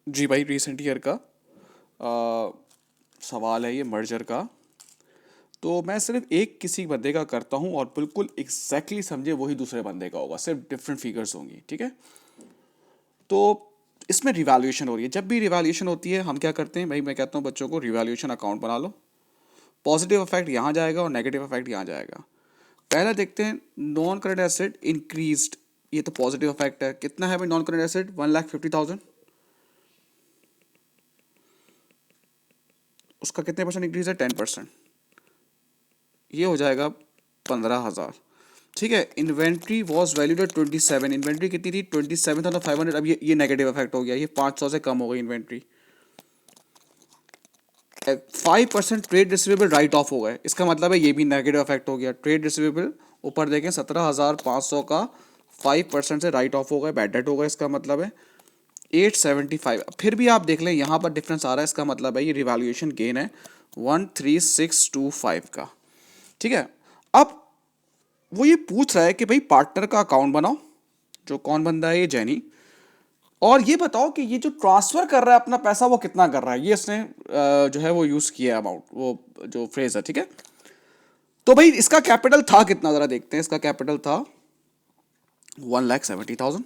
जी भाई, recent year का सवाल है ये मर्जर का। तो मैं सिर्फ एक किसी बंदे का करता हूँ और बिल्कुल एग्जैक्टली समझे वही दूसरे बंदे का होगा, सिर्फ डिफरेंट फिगर्स होंगी, ठीक है। तो इसमें रिवैल्यूएशन हो रही है। जब भी रिवैल्यूएशन होती है हम क्या करते हैं भाई, मैं कहता हूँ बच्चों को रिवैल्यूएशन अकाउंट बना लो। पॉजिटिव इफेक्ट यहाँ जाएगा और नेगेटिव इफेक्ट यहाँ जाएगा। पहला देखते हैं, नॉन करंट एसेट इंक्रीज्ड। ये तो पॉजिटिव इफेक्ट है। कितना है भाई नॉन करंट एसेट? 1,50,000। उसका कितने परसेंट इंक्रीज है? 10%। ये हो जाएगा 15,000। ठीक है। Inventory was valued at 27। Inventory कितनी थी? 27,500। अब ये नेगेटिव इफेक्ट हो गया, ये 500 से कम हो गई inventory. 5% trade receivable right of हो गए, इसका मतलब है ये भी नेगेटिव इफेक्ट हो गया। ट्रेड रिसीवेबल ऊपर देखें 17,500 का 5% से राइट ऑफ हो गए, बैड डेट हो गया। इसका मतलब है 875। फिर भी आप देख लें यहाँ पर डिफरेंस आ रहा है, इसका मतलब है ये रिवैल्यूएशन गेन है 13,625 का। ठीक है। अब वो ये पूछ रहा है कि भाई पार्टनर का अकाउंट बनाओ। जो कौन बंदा है? ये जैनी। और ये बताओ कि ये जो ट्रांसफर कर रहा है अपना पैसा वो कितना कर रहा है। ये इसने जो है वो यूज किया अमाउंट, वो जो फ्रेज है, ठीक है। तो भाई इसका कैपिटल था कितना, जरा देखते हैं। इसका कैपिटल था 1,70,000।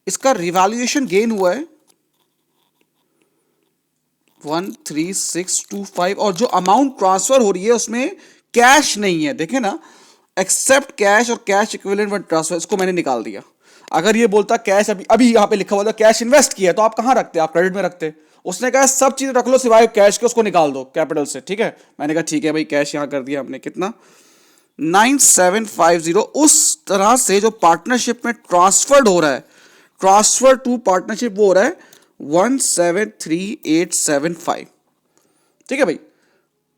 इसका रिवैल्यूएशन गेन हुआ है 13,625। और जो अमाउंट ट्रांसफर हो रही है उसमें कैश नहीं है, देखें ना। एक्सेप्ट कैश और कैश इक्विवेलेंट वन ट्रांसफर, इसको मैंने निकाल दिया। अगर ये बोलता कैश, अभी अभी यहां पे लिखा हुआ था कैश इन्वेस्ट किया, तो आप कहां रखते? आप क्रेडिट में रखते। उसने कहा सब चीज रख लो सिवाय कैश के, उसको निकाल दो कैपिटल से, ठीक है। मैंने कहा ठीक है भाई, कैश यहां कर दिया हमने। कितना? 9,750। उस तरह से जो पार्टनरशिप में ट्रांसफर्ड हो रहा है, ट्रांसफर टू पार्टनरशिप, वो हो रहा है 1,73,875। ठीक है भाई।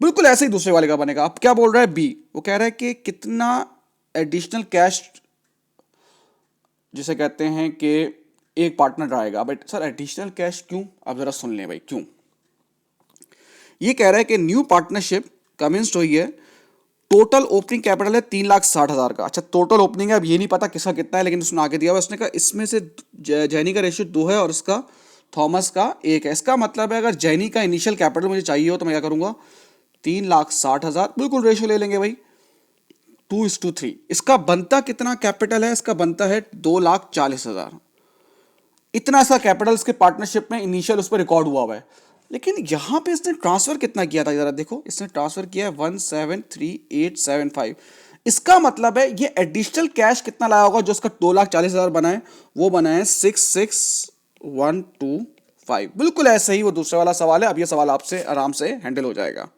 बिल्कुल ऐसे ही दूसरे वाले का बनेगा। अब क्या बोल रहा है बी? वो कह रहा है कि कितना एडिशनल कैश, जिसे कहते हैं कि एक पार्टनर आएगा। बट सर एडिशनल कैश क्यों? अब जरा सुन लें भाई क्यों। ये कह रहा है कि न्यू पार्टनरशिप कमिंस्ड हुई है, टोटल ओपनिंग कैपिटल है 3,60,000 का। अच्छा, टोटल ओपनिंग है, अब ये नहीं पता किसका कितना है, लेकिन उसने आगे दिया हुआ। उसने कहा इसमें से जैनी का रेशियो 2 है और इसका थॉमस का 1 है। इसका मतलब है अगर जैनी का इनिशियल कैपिटल मुझे चाहिए हो तो मैं क्या करूंगा? 3,60,000 बिल्कुल रेशियो ले लेंगे भाई, 2:3। इसका बनता कितना कैपिटल है? इसका बनता है 2,40,000। इतना सा कैपिटल इसके पार्टनरशिप में इनिशियल उस पर रिकॉर्ड हुआ हुआ है। लेकिन यहां पे इसने ट्रांसफर कितना किया था जरा देखो। इसने ट्रांसफर किया है 1,73,875। इसका मतलब है ये एडिशनल कैश कितना लाया होगा? जो इसका 2,40,000 बना है वो बना है 66,125। बिल्कुल ऐसे ही वो दूसरे वाला सवाल है। अब ये सवाल आपसे आराम से हैंडल हो जाएगा।